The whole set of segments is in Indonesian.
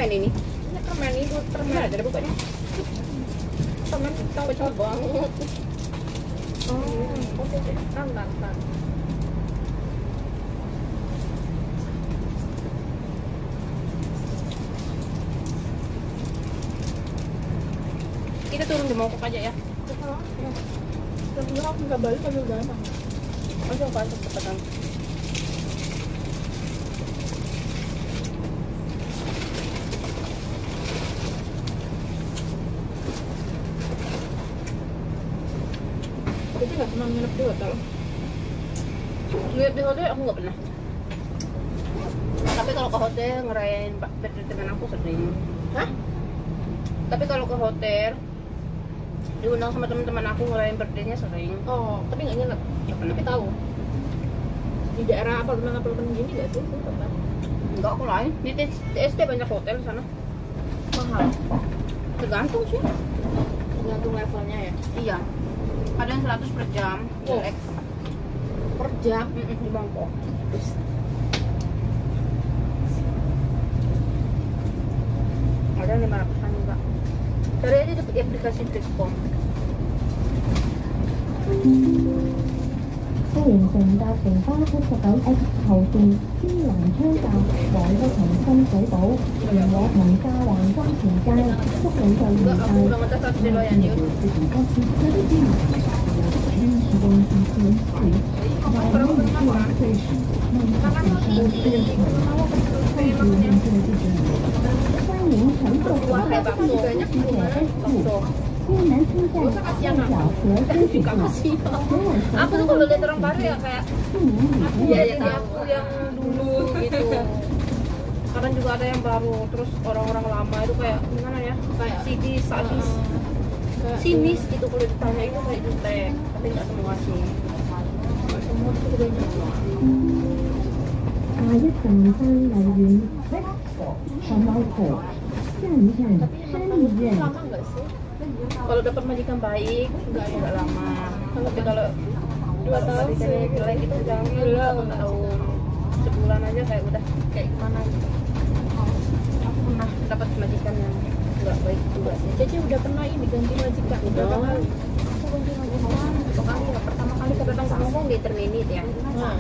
permen ini? Ini permen itu permen ada bukannya? Permen tahu banget. Oh, oke. Tan. Kita turun di Mongkok aja ya. Sebenarnya aku nggak balik kalau udah emang. Ayo Pak, cepetan. Jadi nggak pernah nginep di hotel. Nginep di hotel aku nggak pernah. Tapi kalau ke hotel ngerayain birthday teman aku sering. Hah? Tapi kalau ke hotel diundang sama teman-teman aku ngerayain birthday-nya sering. Oh, tapi nggak nginep. Nggak pernah. Tapi tahu di daerah apartemen gini nggak tuh tempat Enggak, aku lain. Di TSD banyak hotel di sana. mahal. Tergantung sih. Tergantung levelnya ya. Iya. Ada yang 100 per jam. Oh. Jelek. Per jam. Di Bangkok. Ada 500-an juga. Cari aja di aplikasi Tripcom. 歡迎乘搭城巴79X 後線專欄昌站往北同深水埗，聯絡同下環金田街，祝你在元旦 歡迎乘坐火車進入鐵 南村站小河深水埗。 Aku tuh kalau lihat orang baru ya kayak Iya, aku yang dulu gitu. Kadang juga ada yang baru, terus orang-orang lama itu kayak gimana ya? Kayak sadis, sinis gitu kalau ditanya itu kayak jutek, tapi nggak semua sih. Semua tuh udah juga. 下一站翻荔苑黃茂湖站站山利苑。 Lama nggak sih? Kalau dapat majikan baik nggak lama. Tapi kalau 2 tahun sih. jelek itu jangan tahun sebulan aja kayak udah kayak gimana gitu. Aku pernah dapat majikan yang nggak baik juga sih. Cece udah pernah ini ganti majikan berapa kali? Aku ganti majikan Satu kali, pertama kali kita datang ke Hongkong di Terminit ya. Nah,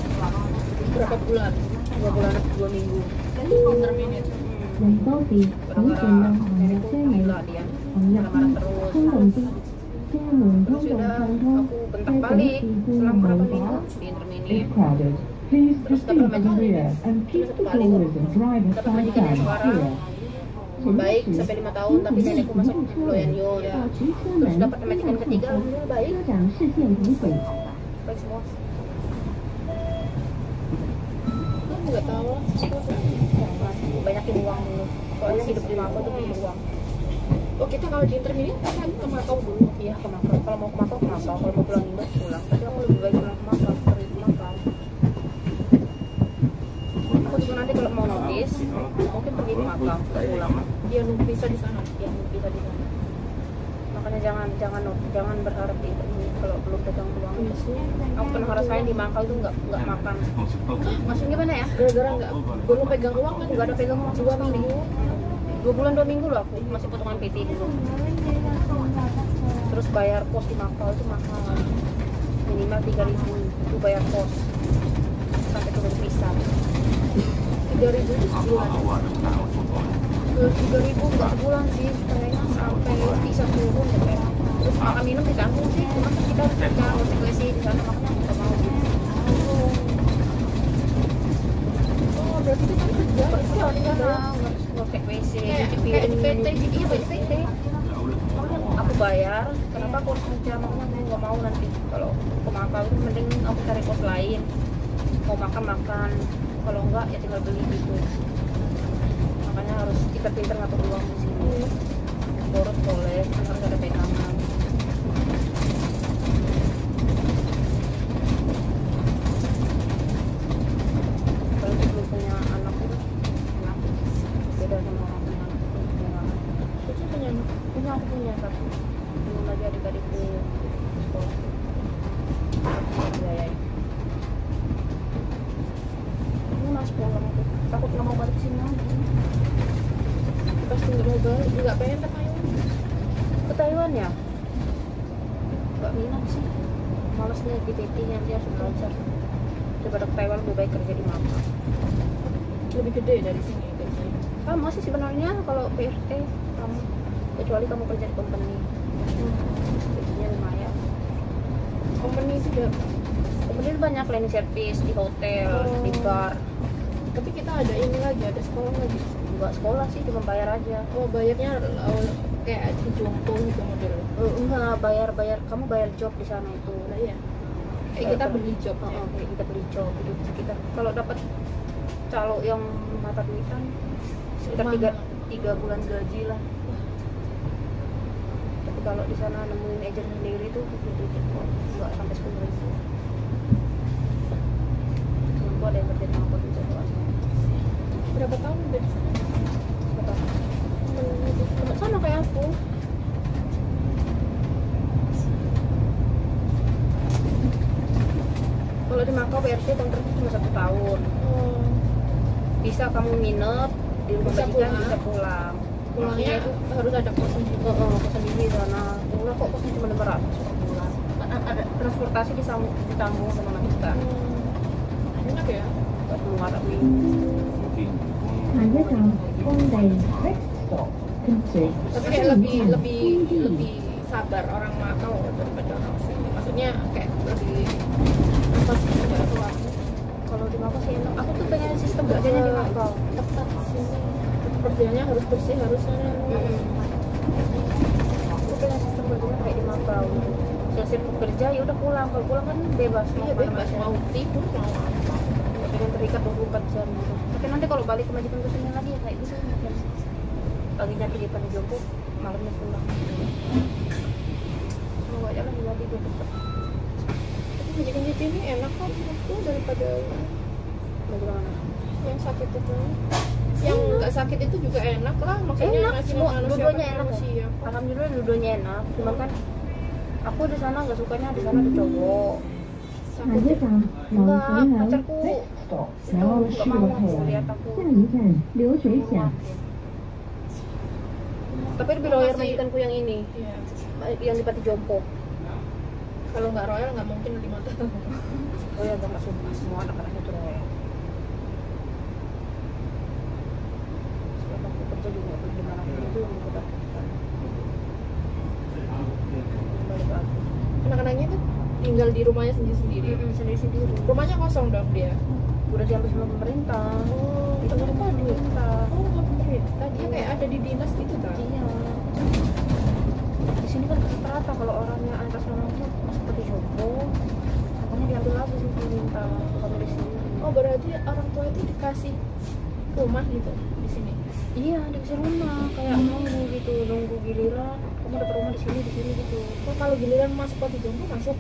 berapa bulan? 2 bulan atau 2 minggu. Interminate. 人多時，本善用行入車尾， Gila dia. 行入邊通動啲，車門 Terus 通道 udah 暢通， aku bentak 車 balik 警視 selang 官 berapa 冇 minggu 把。 di Interminit. If crowded, please Terus proceed dapat to the rear and keep the doors and driver's Dapat side majikan yang bags suara clear. baik sampai 5 tahun, tapi nenekku masuk Loyan Yun. 到直车 Terus 門 dapat majikan 上 ketiga 方， alhamdulillah baik. 車長視線如水。 Baik semua. Aku nggak tahu. Banyakin uang dulu. Soalnya hidup di Makau tuh butuh uang. Oh, kita kalau di Interminate kan ke Makau dulu. Iya, ke Makau. Kalau mau ke Makau, ke Makau. Kalau mau pulang Indo, pulang. Tapi aku lebih baik pulang ke Makau daripada di Makau. Aku juga nanti kalau mau notis, mungkin pergi ke Makau, pulang. Dia nunggu visa di sana. Ya, bisa di sana. Makanya jangan berharap di Interminate kalau belum pegang uang. Aku pernah ngerasain di Makau tuh nggak makan. Maksudnya gimana ya? Gara-gara nggak belum pegang uang kan? Nggak ada pegang uang 2 minggu. 2 bulan 2 minggu loh aku masih potongan PT dulu. Terus bayar kos di Makau itu mahal, minimal 3.000 itu bayar kos sampai turun pisah. 3.000 itu sebulan. 3.000 nggak sebulan sih, kayaknya sampai bisa turun ya kayak. Terus makan minum ditanggung sih, cuma kan kita punya konsekuensi di sana makanya aku nggak mau gitu. Oh, berarti itu kan kerja. Ngecek WC, Kayak cuci di piring. PT gitu. Iya PT. Aku bayar, kenapa aku harus kerja? Makanya aku nggak mau nanti kalau ke Makau itu mending aku cari kos lain. Mau makan, kalau enggak ya tinggal beli gitu. Makanya harus pinter-pinter ngatur uang di sini. Boros boleh, kan harus ada pegangan. Kalau belum punya anak itu enak, beda sama orang punya anak. Cece punya Aku punya satu, belum lagi adik-adikku sekolah. Ya. Ini mas pulang aku takut nggak mau balik sini lagi. nggak mau balik, nggak pengen ke Taiwan. Ke Taiwan ya? Nggak minat sih. Males nih activity nanti harus belajar. Daripada ke Taiwan lebih baik kerja di Makau. Lebih gede dari sini gajinya. Sama sih sebenarnya kalau PRT kamu, kecuali kamu kerja di company. Gajinya lumayan. Company juga. Kemudian banyak cleaning service di hotel, Oh. di bar. Tapi kita ada ini lagi, ada sekolah lagi. Enggak sekolah sih, cuma bayar aja. Oh, bayarnya kayak di jompo gitu model. Enggak, bayar kamu bayar job di sana itu. Nah iya. Kayak kita beli job. Kayak kita beli job itu sekitar kalau dapat calo yang mata duitan sekitar Mahal. 3 bulan gaji lah. Tapi kalau di sana nemuin agent sendiri tuh dikit kok, enggak sampai 10.000. Temanku ada yang kerja di Makau juga soalnya. Berapa tahun udah di sana? Berapa? Sama kayak aku. Kalau di Makau PRT kontraknya cuma 1 tahun. Oh, Bisa kamu nginep di rumah Bisa majikan, pulang. bisa pulang. pulangnya Maksudnya itu harus ada kos sendiri. kos sendiri di sana. Pulang kok kosnya cuma 500 per bulan. Ada transportasi ditanggung sama majikan. Enak ya. Buat keluar tapi 下一站工地 Next stop Kunci. Tapi kayak lebih sabar orang Makau daripada orang sini. Maksudnya kayak lebih apa sih, nggak tahu aku. kalau di Makau sih enak. Aku tuh pengen sistem kerjanya di Makau. Ketat sini. Kerjanya harus bersih, harusnya. Aku pengen sistem kerjanya kayak di Makau. Selesai kerja ya udah pulang. Kalau pulang kan bebas. Iya bebas, mau tidur mau apa. Nggak pengen terikat 24 jam gitu. Tapi nanti kalau balik ke majikan ke sini lagi ya kayak gitu. Paginya pergi ke Jompo, malamnya pulang. Mau aja lah juga tidur tetap. Tapi majikan JP ini enak kok menurutku daripada Bagaimana? yang sakit itu. Yang nggak sakit itu juga enak lah, maksudnya Enak, ngasih semua manusia dua-duanya ke enak. manusia. Alhamdulillah dua-duanya enak. Cuma kan aku di sana nggak sukanya di sana ada cowok. 下一站流水楼 Next stop 然后 Nggak 是 mau 河 aku lihat aku. 下一站流水响 Tapi lebih lawyer majikanku yang ini, Iya. yang di Pati Jompo. Kalau nggak royal nggak mungkin 5 tahun. Oh ya, nggak semua anak-anaknya tuh lawyer. Setelah aku kerja juga di mana pun itu yang aku dapatkan. Balik lagi. Anak-anaknya tuh tinggal di rumahnya sendiri-sendiri. Sendiri-sendiri. Rumahnya kosong dong dia. Udah diambil sama pemerintah. Oh, Itu kan pemerintah. Oh, nggak pemerintah. Dia kayak ada di dinas gitu kan? Iya. Di sini kan rata kalau orangnya atas nama itu seperti Jompo, makanya diambil lagi sama pemerintah bukan di sini. Oh, berarti orang tua itu dikasih rumah gitu di sini. Iya, dikasih rumah kayak nunggu gitu, nunggu giliran. Kamu dapat rumah di sini gitu. Oh, kalau giliran masuk Pati Jompo masuk.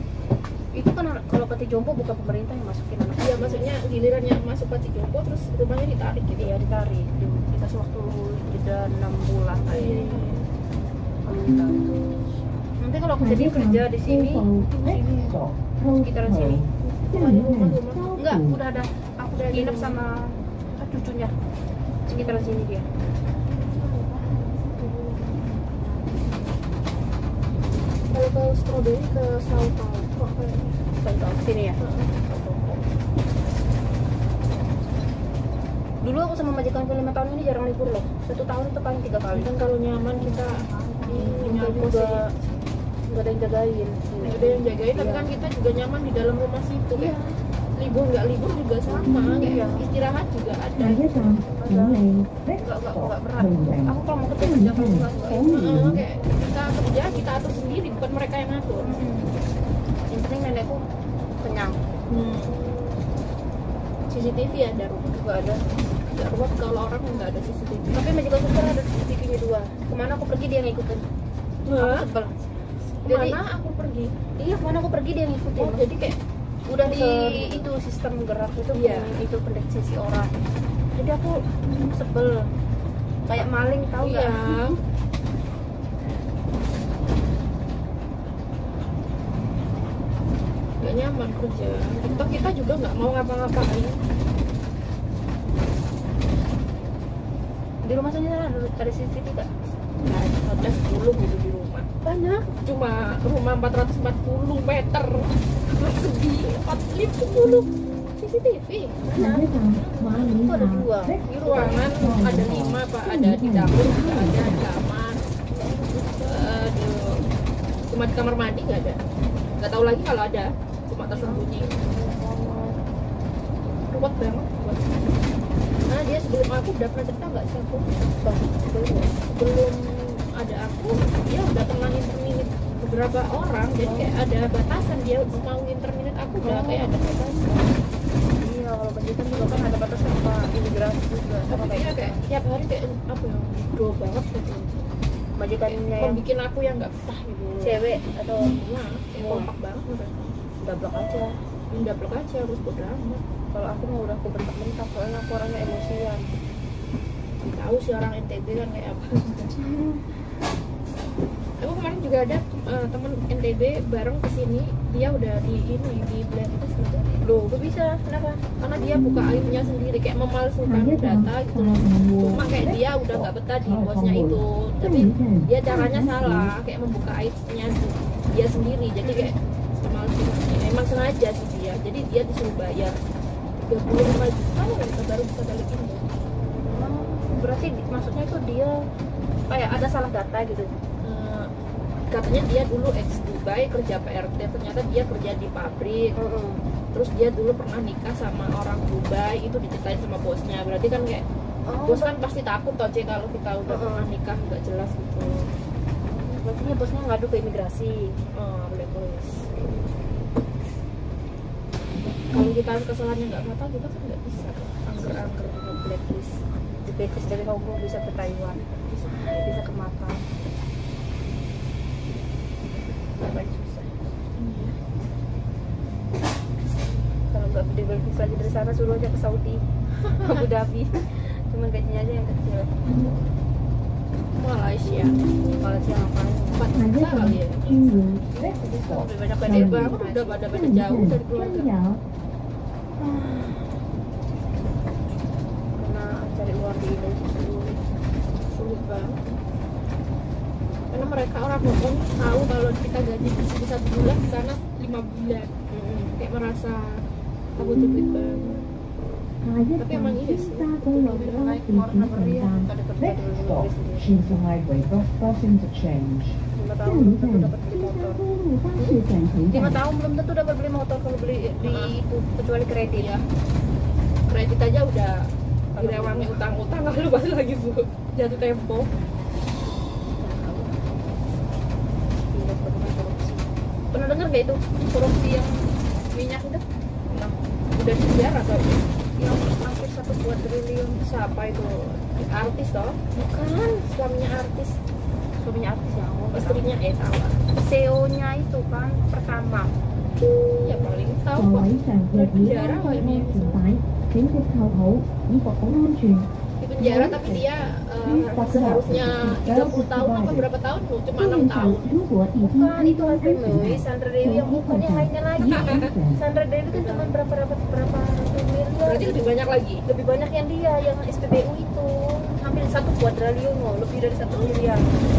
Itu kan kalau Pati Jompo bukan pemerintah yang masukin anak. Iya, maksudnya gilirannya masuk Pati Jompo terus rumahnya ditarik gitu. Iya ditarik, dikasih waktu jeda 6 bulan Iya, kayaknya. iya, iya. Pemerintah. Nanti kalau aku jadi kerja di sini, Next stop sekitaran sini. 下一站招 Enggak, 福 udah ada. Aku udah nginep sama cucunya. Sekitaran sini dia. Kalau ke strawberry ke Sao Paulo. Kok kayak Tahu sini ya. Dulu aku sama majikanku 5 tahun ini jarang libur loh. 1 tahun itu paling 3 kali. kan kalau nyaman kita punya Enggak bos juga ya. nggak ada yang jagain. Nggak ada yang jagain, tapi Iya. kan kita juga nyaman di dalam rumah situ. Iya. Libur nggak libur juga sama, kayak Iya. istirahat juga ada. 下一站龙陵 Next Enggak stop berat. 龙陵 Aku kalau mau kerja 下一 kerja 站 kalau enggak. 红岭 Kayak kita kerja kita atur sendiri, bukan mereka yang ngatur. Yang penting nenekku kenyang. CCTV ada rumah, Juga ada. nggak rumah kalau orang nggak ada CCTV. Tapi majikan suster ada CCTV-nya 2. Kemana aku pergi dia ngikutin. Aku Hah? sebel. Jadi Kemana aku pergi? iya kemana aku pergi dia ngikutin. Oh, jadi kayak Udah di itu sistem gerak itu Iya. itu pendeteksi orang. Jadi aku sebel. Kayak maling tahu nggak? iya. Nggak nyaman kerja. Kita juga nggak mau ngapa-ngapain. Di rumah saja ada CCTV kak? Nah, ada 10 gitu di rumah. Banyak. Cuma rumah 440 meter persegi, 40 CCTV. Hanya Itu ada 2. Di ruangan ada 5 pak, ada di dapur juga ada di kamar. Cuma di kamar mandi nggak ada. Nggak tahu lagi kalau ada, cuma tersembunyi. Ruwet banget. Nah dia sebelum aku udah pernah cerita nggak sih aku? Sebelum ada aku, dia udah pernah interminit beberapa orang. Jadi kayak ada batasan, dia mau interminit aku udah kayak ada batasan. Iya, kalau pendidikan juga kan ada batasan pak, imigrasi juga. Sama Tapi dia kayak kayak tiap hari kayak apa ya, go banget gitu. majikannya yang Membikin aku yang nggak betah gitu. cewek atau Iya, kayak kompak banget mereka. dablak aja. Mendaplek aja harus bodo amat. Kalau aku mah udah aku bentak-bentak, soalnya aku orangnya emosian. Tahu sih orang NTB kan kayak apa. Aku kemarin juga ada temen NTB bareng kesini, dia udah di blacklist gitu. Loh, kok bisa? Kenapa? Karena dia buka aibnya sendiri kayak memalsukan data gitu loh. Cuma kayak dia udah nggak betah di bosnya itu, tapi dia caranya salah, kayak membuka aibnya dia sendiri. Jadi kayak memalsukan. Emang sengaja sih dia. Jadi dia disuruh bayar 35 juta ya, baru bisa balik Indo. Oh, berarti maksudnya itu dia kayak ada salah data gitu. Katanya dia dulu ex Dubai kerja PRT, ternyata dia kerja di pabrik. Terus dia dulu pernah nikah sama orang Dubai, itu diceritain sama bosnya. Berarti kan kayak bos kan pasti takut toh C kalau kita udah pernah nikah nggak jelas gitu. Berarti bosnya ngadu ke imigrasi. Blacklist. Kalau kita kesalahannya nggak fatal, kita kan nggak bisa angker-angker dengan blacklist. Di blacklist dari Hong Kong bisa ke Taiwan, bisa ke Makau. Paling susah. Kalau nggak di blacklist lagi dari sana, suruh aja ke Saudi, Abu Dhabi. Cuman gajinya aja yang kecil. Malaysia. Malaysia ngapain? 4 juta kali ya. Lebih banyak Gede PD banget, udah pada jauh dari keluarga. Karena cari uang di Indonesia Sulit banget. Karena mereka orang Hong Kong tahu kalau kita gaji di 1 bulan, di sana 5 bulan. Kayak merasa aku duit banget. Tapi emang iya sih. naik more numbernya pada kerja Next dulu stop, di sini. Shinsu Highway bus interchange. 5 tahun belum tentu dapat beli motor. 5 tahun belum tentu dapat beli motor kalau beli di itu, kecuali kredit. Iya. Kredit aja udah direwangi utang-utang, lalu balik lagi bu jatuh tempo. Gila, bagaimana korupsi. Pernah dengar nggak itu korupsi yang minyak itu? Nah, udah dipenjara atau Yang hampir 1,2 triliun. siapa itu? Artis toh? Bukan, Suaminya artis, suaminya artis ya. Oh, istrinya tahu. CEO-nya itu kan pertama. Ya paling 各 tahu kok. 位上嘅已經開安全帶，請接扣好，以確保安全。 Di penjara tapi dia seharusnya 30 tahun apa berapa tahta cuma 6 tahun. 如果已經 Bukan, itu Harvey Lewis, Sandra Dewi yang bukan yang lainnya lagi. Sandra Dewi kan cuma berapa miliar. Berarti lebih banyak lagi. Lebih banyak yang dia, yang SPBU itu hampir 1 kuadriliun loh, lebih dari 1 miliar.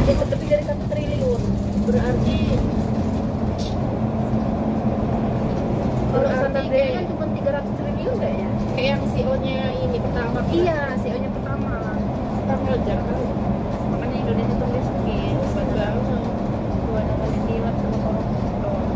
Lebih dari 1 triliun. Berarti Kalau Berarti Sandra Dewi kayak- kan cuma 300 triliun nggak ya? kayak yang CEO-nya ini pertama. Iya, CEO-nya pertama. Kita ngejar kali. Makanya Indonesia tuh miskin. Hebat banget. Kebanyakan yang dilap sama korupsi doang.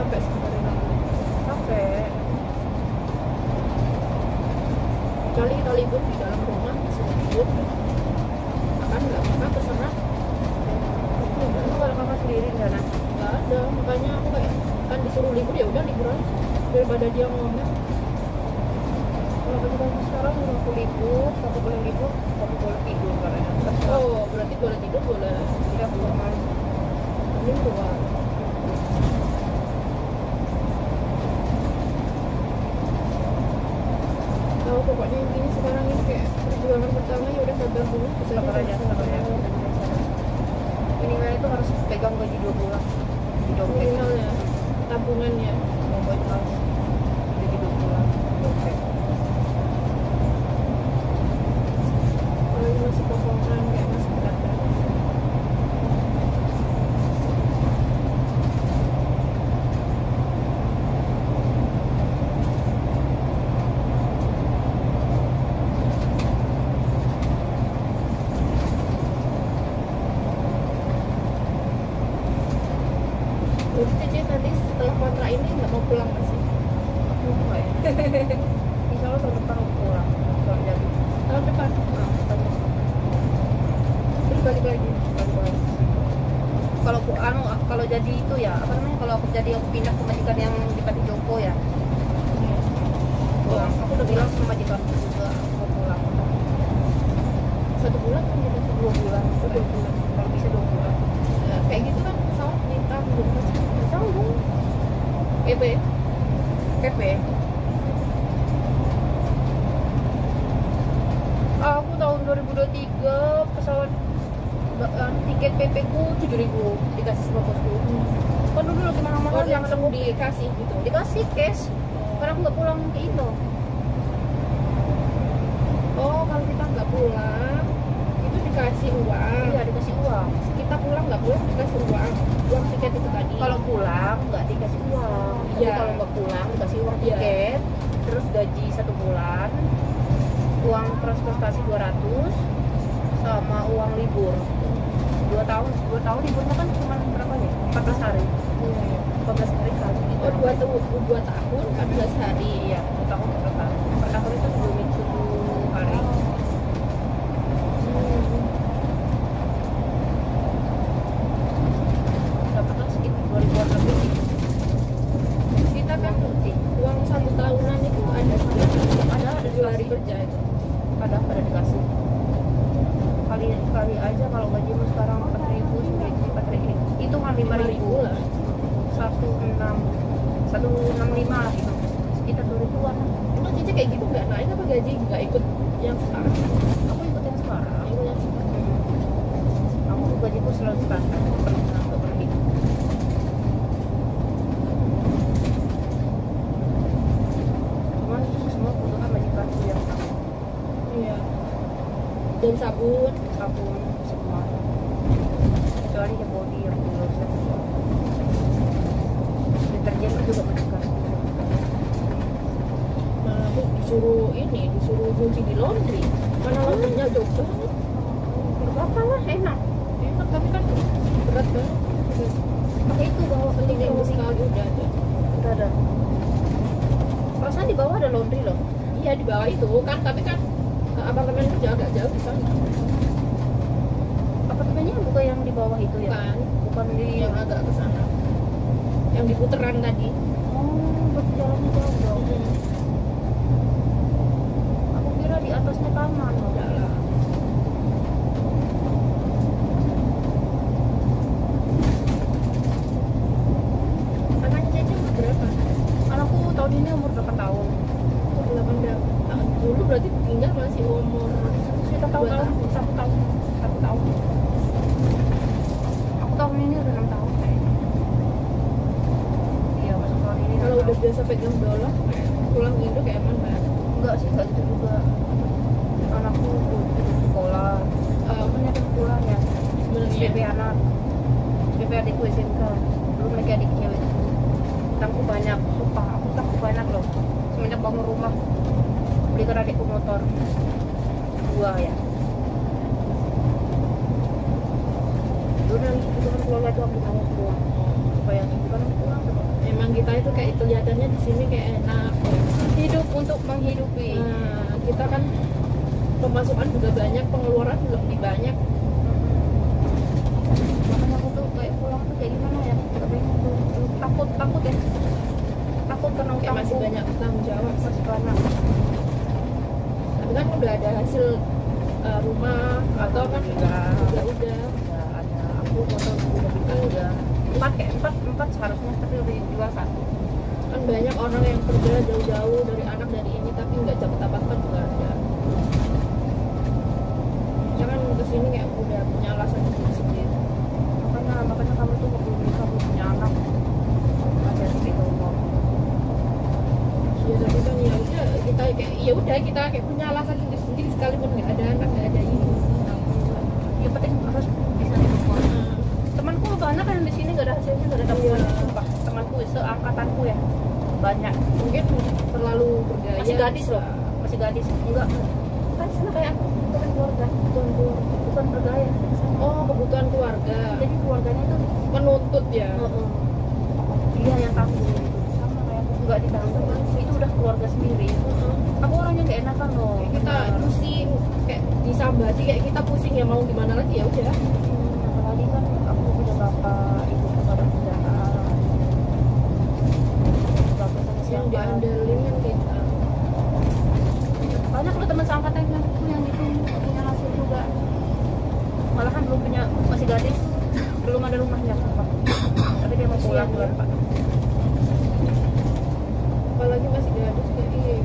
capek sebenarnya namanya. Capek. Kecuali kita libur di dalam rumah bisa libur akan nggak apa terserah. Itu kalau kakak sendiri di sana. Nggak ada, makanya aku kayak kan disuruh libur ya udah libur aja daripada dia ngomel. Kalau kebetulan sekarang aku libur, aku boleh libur, aku boleh tidur karena terserah. Oh berarti boleh tidur boleh. Jadi aku normal. Mending keluar. Tahu pokoknya intinya sekarang ini kayak perjuangan pertama ya udah sabar dulu. Sabar aja, sabar ya. Minimal itu harus pegang gaji 2 bulan di dompet. Minimalnya tabungannya. Pokoknya harus gaji 2 bulan di dompet. Kalau ini masih potongan kayak masih berat banget. Jadi Cici nanti setelah kontrak ini nggak mau pulang nggak sih? Aku enggak ya. Insya Allah tahun depan aku pulang. Pulang jadi. Tahun depan? Nah, tahun depan. Terus balik lagi? Balik-balik. Kalau jadi itu ya, apa namanya? Kalau aku pindah ke majikan yang di Pati Joko ya. Pulang. Aku udah bilang sama majikan juga mau pulang. 1 bulan kan gitu? 2 bulan. 2 bulan. Kalau bisa 2 bulan. Kayak gitu kan pesawat ditanggung pasti. Sambung. PP? PP. Aku tahun 2023 pesawat tiket PP ku 7.000 dikasih sama bosku. Kan dulu lagi mahal-mahal yang langsung ada dikasih gitu? dikasih cash. Karena aku nggak pulang ke Indo. Oh kalau kita nggak pulang itu dikasih uang. Iya dikasih uang. Kita pulang nggak pulang dikasih uang tiket itu tadi. Kalau pulang nggak dikasih uang. Tapi Iya. kalau nggak pulang dikasih uang Iya. tiket. Terus gaji 1 bulan. Uang transportasi 200 sama uang libur 2 tahun liburnya kan cuma berapa ya? 14 hari. 14 hari kali gitu. Oh 2 tahun 14 hari. Iya, 2 tahun 14 hari. Per tahun itu 7 hari. Dapatlah sekitar 2.000-an lebih. Kita kan Sih. uang 1 tahunan itu ada Ada 2 hari kerja itu. ada dikasih. Kali aja kalau gajimu sekarang 4.000, 9.000, 4.000. Itu kan 5.000 lah. 165 lah gitu. Sekitar 2.000-an. Emang Cici kayak gitu nggak naik apa gaji nggak ikut yang sekarang? Aku ikut yang sekarang. Ikut yang sekarang. Aku gajiku selalu standar, nggak pernah gitu. Cuman semua kebutuhan majikanku yang sama. Iya. Dan sabun. Sabun semua. Kecuali yang body yang dulu semua. Deterjen juga majikan. Nah, aku disuruh nyuci di laundry. Mana laundrynya jauh banget. Berapa lah enak. Enak tapi kan berat banget. Pakai itu bawa Penting yang besi. sekali udah ada. Udah ada. Perasaan di bawah ada laundry loh. Iya di bawah itu kan, tapi kan apartemen itu agak jauh di sana. Apartemennya bukan yang di bawah itu ya? Bukan, Bukan di yang agak ke sana. Yang di putaran tadi. Oh, berjalannya jauh dong. Aku kira di atasnya taman loh. Udah lah. Anaknya Cece umur berapa? Anakku tahun ini umur 8 tahun. Umur 8 berapa? Ah, dulu berarti tinggal masih umur Sekitar tahun 2 tahun. 1 tahun. 1 tahun. Aku tahun ini udah 6 tahun kayaknya. Iya, masuk tahun ini. Kalau 6 udah tahun. biasa pegang bola, pulang ke Indo kayak aman banget. Enggak sih, enggak gitu juga. Anakku udah sekolah. Kan ada pulang ya. Sebenarnya SPP anak. SPP adikku SMK. Belum lagi adik cewek. Utangku banyak, sumpah. Aku utangku banyak loh. Semenjak bangun rumah, belikan adikku motor 2 ya. Udah kebutuhan keluarga itu aku tanggung semua. bayangin bukan pulang coba. Emang kita itu kayak kelihatannya di sini kayak enak ya. Hidup untuk menghidupi. Nah, kita kan pemasukan juga banyak, pengeluaran juga lebih banyak. Makanya aku tuh kayak pulang tuh kayak gimana ya, nggak pengen tuh. Takut ya, takut karena Kayak masih utangku. banyak tanggung jawab. Masih banyak. Tapi kan udah ada hasil rumah atau kan Alhamdulillah. udah Ya, ada aku motor udah bikin udah empat seharusnya, tapi udah dijual satu. kan banyak orang yang kerja jauh-jauh dari anak dari ini tapi nggak dapat apa-apa juga ada. Ya kan kesini kayak udah punya alasan sendiri. Makanya kamu tuh waktu kamu punya anak ada di rumah. Ya tapi kan ya udah kita kayak ya udah kita kayak punya alasan sendiri sekalipun nggak ada anak nggak ada ini. Yang penting harus bisa hidup. Temanku banyak kan di sini gak ada hasilnya, gak ada tabungan. Sumpah, temanku seangkatanku ya banyak. Mungkin terlalu bergaya. Masih gadis loh, masih gadis. Enggak, kan sama kayak aku, bukan keluarga, bukan bergaya. Oh, kebutuhan keluarga. Jadi keluarganya tuh Menuntut ya. dia yang tanggung gitu. Sama kayak aku nggak ditanggung, itu udah keluarga sendiri. Aku orangnya gak enakan loh. Kita pusing kayak disambati kayak kita pusing ya mau gimana lagi ya udah. Apalagi kan aku punya bapak, ibu juga ada kerjaan. Bapak sama Yang siapa? diandelin kan kita. Banyak loh teman seangkatan aku yang gitu punya hasil juga. Malahan belum punya, masih gadis, belum ada rumahnya sumpah. Tapi dia mau pulang bulan Pak. Apalagi masih gadis kayak iya.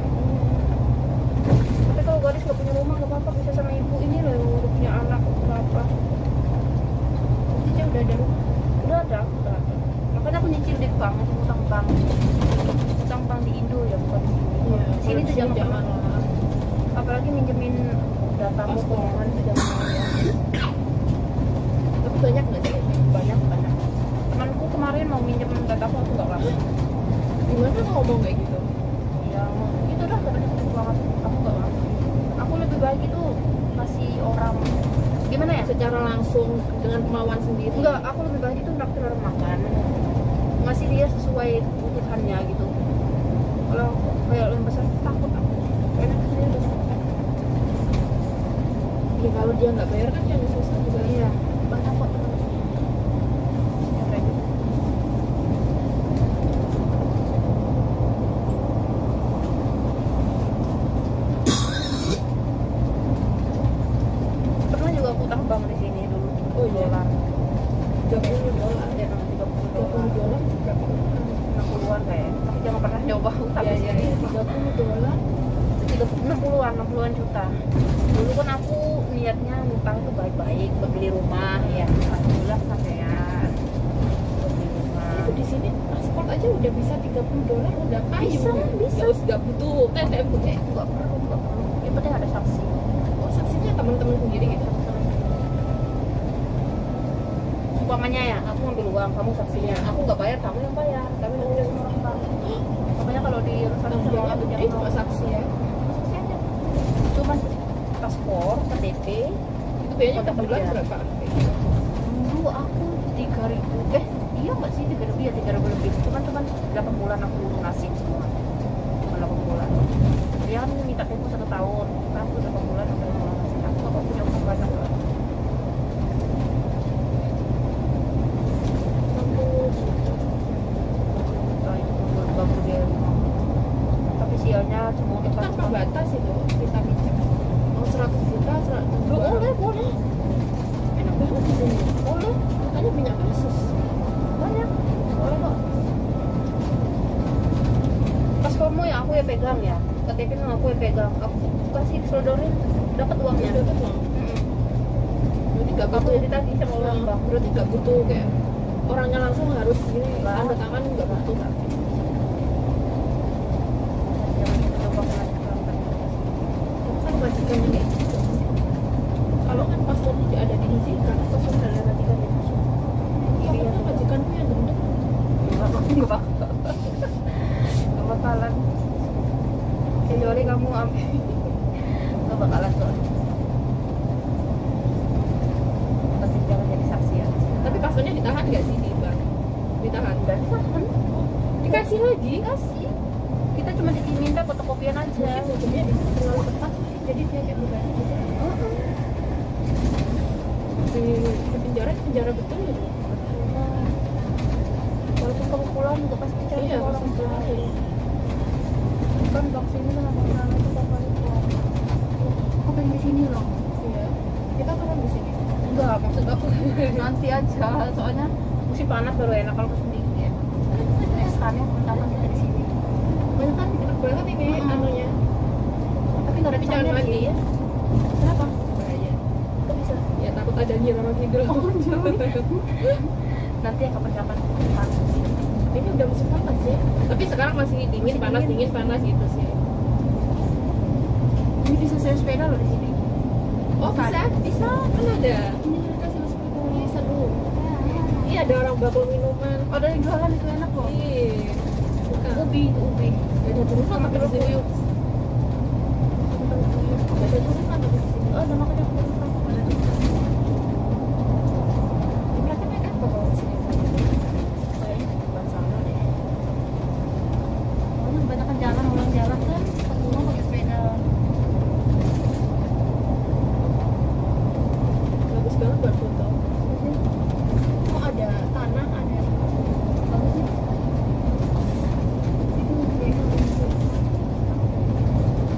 Tapi kalau gadis nggak punya rumah nggak apa-apa, bisa sama ibu ini loh yang udah punya anak apa. Cica udah ada rumah. Udah ada. Makanya aku nyicil di bank, utang bank di Indo ya, bukan di sini. Iya, Di sini tuh jangan jangan. apalagi minjemin data keuangan itu jangan ya. Tapi banyak nggak sih? Banyak. Temanku kemarin mau minjem data aku nggak kasih. Gimana ngomong kayak gitu? Ya itu dah katanya aku banget, aku nggak mau. Aku lebih baik itu kasih orang gimana ya, Secara langsung dengan kemauan sendiri. enggak, aku lebih baik itu naktir orang makan, ngasih dia sesuai kebutuhannya gitu. Kalau kayak yang besar takut aku, enak sendiri udah sampai. Ya kalau dia nggak bayar kan yang susah juga. Iya, banyak kok teman. Ya, kayak gitu. Pernah juga aku utang bank di sini dulu. Oh iya. Dolar. $30. Ya, $30. $30 berapa? 60-an kayak. Tapi jangan pernah nyoba utang di Ya, sini. $30. 60-an juta. Dulu kan aku niatnya ngutang tuh baik-baik buat beli rumah ya. Alhamdulillah sampean. Buat beli rumah. Itu di sini transport aja udah bisa $30 udah kayu. Bisa. Nggak butuh TTM putih. Enggak perlu. Yang penting ada saksi. Oh, saksinya teman-teman sendiri gitu. Umpamanya ya, aku ngambil uang, kamu saksinya. Aku nggak bayar, kamu yang bayar. Tapi nanti aku orang bank. Makanya kalau di urusan Tanggung sama jawab itu gede cuma saksi ya. saksi aja. Cuma paspor, KTP. Itu biayanya per Kotak bulan kerja. berapa? Dulu aku 3.000, iya nggak sih 3.000 ya, 3.000 lebih. Cuman 8 bulan aku lunasin semua. Cuma 8 bulan. Dia kan minta tempo 1 tahun. Nah, aku 8 bulan udah lunasin. Aku nggak punya uang banyak lah. 60 juta. Nah, itu buat bagus dia. Tapi sialnya cuma Itu kan pembatas itu kita pinjam. Oh 100 juta, 100 juta. boleh. Enak banget di sini. Boleh. Makanya banyak kasus. Banyak. Boleh kok. Paspormu ya aku yang pegang ya. KTP memang aku yang pegang. Aku kasih disodorin, dapat uangnya. Dapat uang. Berarti nggak Aku butuh yang ditagih sama orang bang. Berarti nggak butuh kayak orangnya langsung harus gini Nggak. tanda tangan nggak butuh. Jangan coba kena dikerangkan. Kan majikannya kayak gitu. Kalau kan paspornya tidak ada diizinkan, Paspor ada majikan ya. pokoknya majikanku yang gendut. Nggak bakal. Nggak bakalan. Kecuali kamu ambil. Nggak bakalan kok. Pasti jangan jadi saksi ya. Tapi paspornya ditahan nggak sih di bank? Ditahan. Udah ditahan. Dikasih lagi. Dikasih. Kita cuma diminta fotokopian aja. Mungkin hukumnya di terlalu ketat, jadi dia kayak bukan gitu. Di penjara betul gitu. Walaupun kamu pulang juga pasti cari Iya, orang pasti tua. cari. Kan vaksinnya kan ada itu bapak itu. Aku pengen di sini loh. Iya. Kita kapan di sini? Enggak, maksud aku nanti aja. Soalnya musim panas baru enak kalau musim dingin ya. Next time-nya kapan kita di sini. Banyak kan enak banget ini anunya. Tapi nggak ada Tapi jangan kesannya lagi. sih. Kenapa? Bahaya. Kok bisa? Ya takut ada nyiram sama kidul. Nanti ya kapan-kapan panas. Ini udah musim panas ya. Tapi sekarang masih dingin, panas, dingin, panas gitu sih. Ini bisa sewa sepeda loh di sini. Oh bisa? Bisa. Kan ada. Ini kita sewa sepeda. Iya seru. Iya ada orang bakul minuman. Ada yang jualan itu enak loh. Iya. Suka. Ubi, itu ubi. Ada turunan tapi di sini. Ada turunan tapi di sini. Oh, nama kerja aku lupa. Ada di sini. Mereka naik apa kalau di sini? Kayaknya bukan sana deh. Soalnya kebanyakan jalan, orang jalan kan semua pakai sepeda. Bagus banget buat foto. Oh ada tanah, ada. Bagus sih. Itu kayaknya bisa.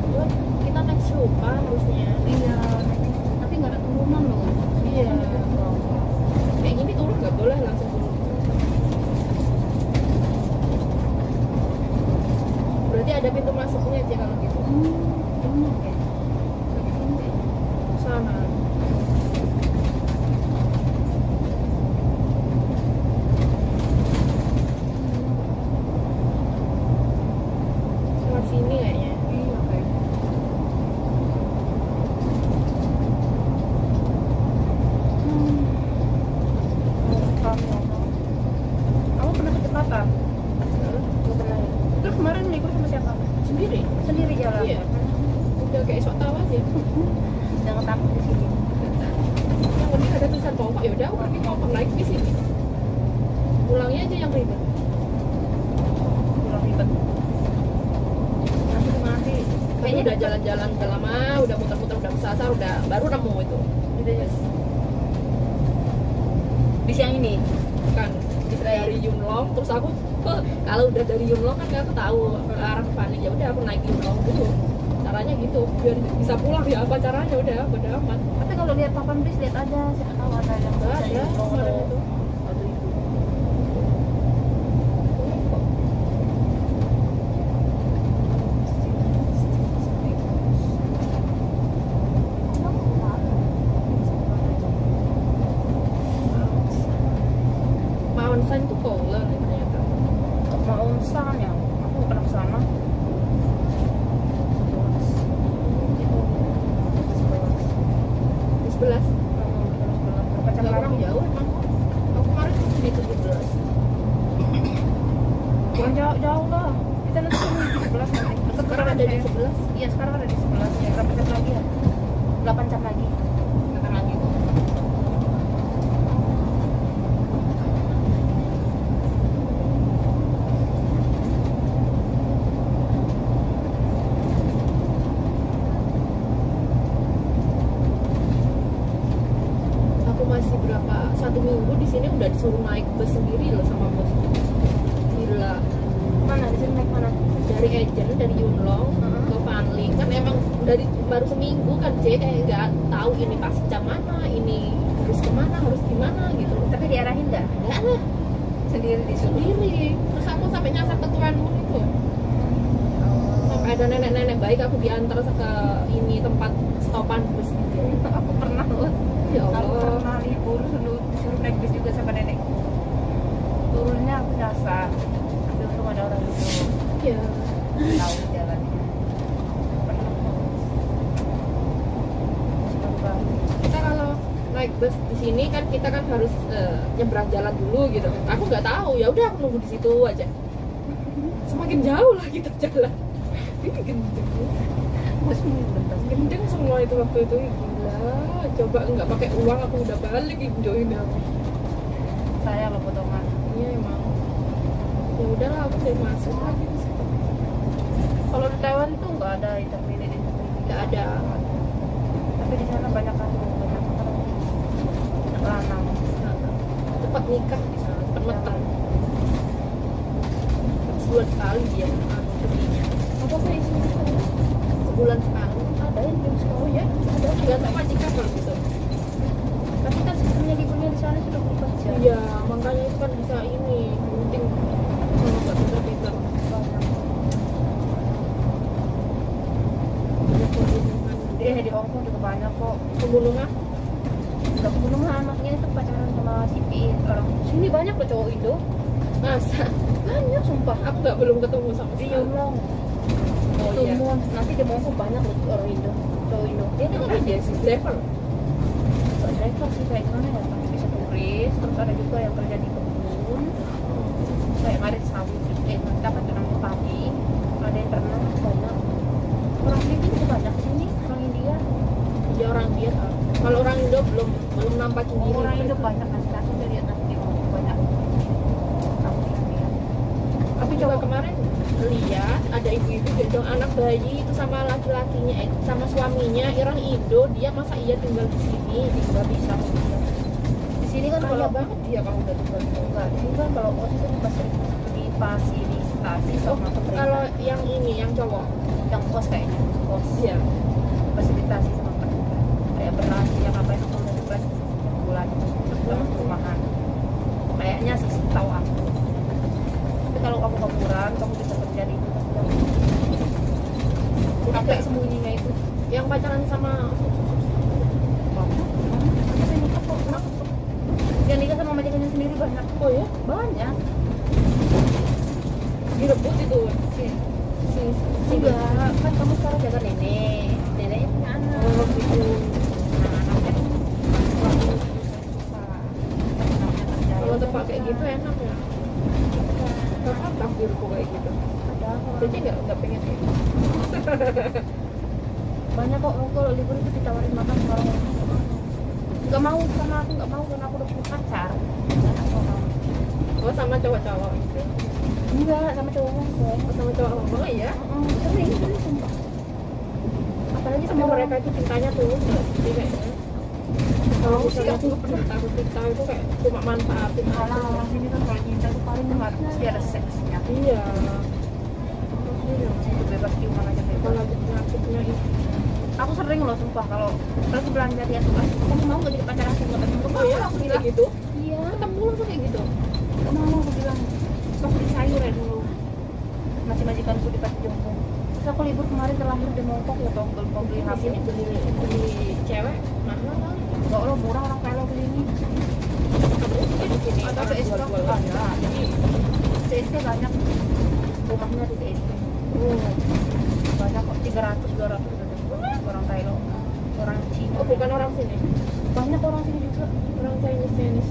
Buat kita naik Supa harusnya. Iya, tapi nggak ada turunan loh. Iya. Kayak gini turun nggak boleh langsung turun. Berarti ada pintu masuknya aja kalau gitu. Ini kayak. Sana. Lewat sini kayaknya. Iya, kayak. Kamu pernah kecepatan? Nggak pernah ya? Terus kemarin libur sama siapa? Sendiri. Sendiri jalan? Iya. Udah kayak sok tahu aja. Jangan takut di sini. Yang penting ada tulisan Tompak, ya udah aku pergi Tompak naik di sini. Pulangnya aja yang ribet. Pulang ribet. Nanti kemana sih? Kayaknya udah jalan-jalan udah lama, udah muter-muter, udah kesasar, udah baru nemu itu. Gitu ya. Di siang ini? Kan dari Yunlong, terus aku kalau udah dari Yunlong kan aku tahu ke arah Fanny, ya udah aku naik Yunlong dulu. Caranya gitu, biar bisa pulang ya apa caranya udah amat. Tapi kalau lihat papan bis lihat aja, siapa tahu ada yang Nggak bisa ada dihitung kemarin atau- itu. atau itu. Maonsan tuh Kowloon ya ternyata. Mau usaha ya? Aku nggak pernah kesana. 11. Berapa jam Nggak orang lagi? jauh emang. Aku kemarin tuh di 17. Jangan jauh-jauh lah. Kita nanti ketemu di 11 nanti. Tetap Sekarang ada di 11. Iya, sekarang ada di 11 ya. Berapa jam lagi ya? 8 jam lagi. Kata lagi. Aku masih berapa? 1 minggu di sini udah disuruh naik bus sendiri loh sama bos. Gila. Mana? Di sini naik mana? Dari agent dari Yunlong ke Fanling kan emang dari baru seminggu kan J kayak nggak tahu ini pas jam mana, ini harus kemana, harus gimana gitu. Tapi diarahin nggak? Enggak lah, Sendiri disuruh. sendiri. Terus aku sampai nyasar ke Tuan Mun itu. Sampai ada nenek-nenek baik aku diantar ke ini tempat stopan bus gitu. Aku pernah loh. Ya Aku Allah. pernah libur disuruh naik bis juga sama nenekku. Turunnya aku nyasar. Tapi untung ada orang duduk. Ya. Tahu jalannya. Pernah. Baru-baru. Kita kalau naik bus di sini kan kita kan harus nyebrang jalan dulu gitu. Aku nggak tahu, ya udah aku nunggu di situ aja. Semakin jauh lah kita jalan. Ini gendeng, Bos bentar. gendeng semua itu waktu itu gila. Coba nggak pakai uang aku udah balik enjoy banget. Saya lo potongan. Iya emang. ya udahlah aku udah masuk lagi di situ. Kalau di Taiwan itu nggak ada intermediate, Nggak ada. tapi di sana banyak kan, banyak lanang. Cepat nikah di sana, cepat matang. Sebulan sekali dia cutinya. Apa sih isinya? Sebulan sekali. Ada yang belum sekolah ya? Ada juga tak majikan kalau gitu. Tapi kan sistemnya liburnya di sana sudah berubah jam. Iya, makanya itu kan bisa ini penting kalau nggak bisa Di Hong Kong juga banyak kok. pembunuhan. Nggak pembunuhan, maksudnya itu pacaran sama sipil orang sini banyak loh cowok Indo. Masa Banyak sumpah. aku nggak belum ketemu sama Di sekali. Yonglong. Oh iya. Nanti di Hong Kong banyak loh orang Indo, cowok Indo. Dia Itu tuh kan dia sih driver. driver sih kayak gimana ya? Tapi bisa turis, terus ada juga yang kerja di kebun, kayak ngarit sawit, dapat tenang padi, ada yang ternak banyak. Orang Filipina juga banyak sini, orang India. Dia orang dia tau. Kalau orang Indo belum nampakin diri. Orang Indo banyak kan, aku udah lihat nanti di Hong Kong banyak. Aku lihat. Aku juga kemarin lihat ada ibu-ibu gendong anak bayi itu sama laki-lakinya, sama suaminya orang Indo, dia masa iya tinggal di sini? Nggak bisa. Di sini kan Kaya kalau banget dia kalau udah tinggal di sini. enggak, di sini kan kalau kos itu difasilitasi sama pemerintah. Kalau yang ini yang cowok, yang kos kayaknya kos iya. fasilitasi sama pemerintah kayak beras yang apa itu udah beras bulan sama perumahan kayaknya sih tahu aku. Tapi kalau kamu kemuran kamu bisa kerja di itu sampai sembunyinya itu Yang pacaran sama yang nikah sama majikannya sendiri banyak. oh ya, Banyak direbut itu si enggak kan kamu sekarang jaga neneknya punya anak. Oh gitu. Anaknya Kalau tempat kayak gitu enak ya. Karena takdirku kayak gitu. Jadi nggak pengen kayak gitu. Banyak kok kalau libur itu ditawarin makan kalau nggak mau sama aku nggak mau karena aku udah punya pacar. Oh sama cowok-cowok gitu. Enggak sama cowok Hongkong. Oh, sama cowok ngomong ya. Sering sumpah. Apalagi Sama sama mereka itu cintanya tulus nggak sih kayaknya. Kalau misalnya tuh pernah tahu cinta itu kayak cuma manfaatin malah aja. orang sini kan kalau cinta itu paling harus pasti ada seksnya. Iya. Itu bebas ciuman aja bebas. Apalagi penyakitnya itu. Aku sering loh sumpah kalau lagi belanja di atas kamu mau nggak jadi pacar aku nggak mau Oh iya, aku kayak bilang gitu. iya Ketemu langsung kayak gitu. nggak mau aku bilang pas beli sayur ya dulu masih majikanku di Pasir Jombong. Terus aku libur kemarin terlahir di Mongkok ya toh mau beli Di HP sini beli cewek mahal kali. nggak orang murah orang kaya beli ini Di sini atau orang CSK jual-jual. ada jadi CSK banyak rumahnya di CSK banyak kok 300-200 orang Thailand orang Cina Oh bukan orang sini, banyak orang sini juga orang Chinese.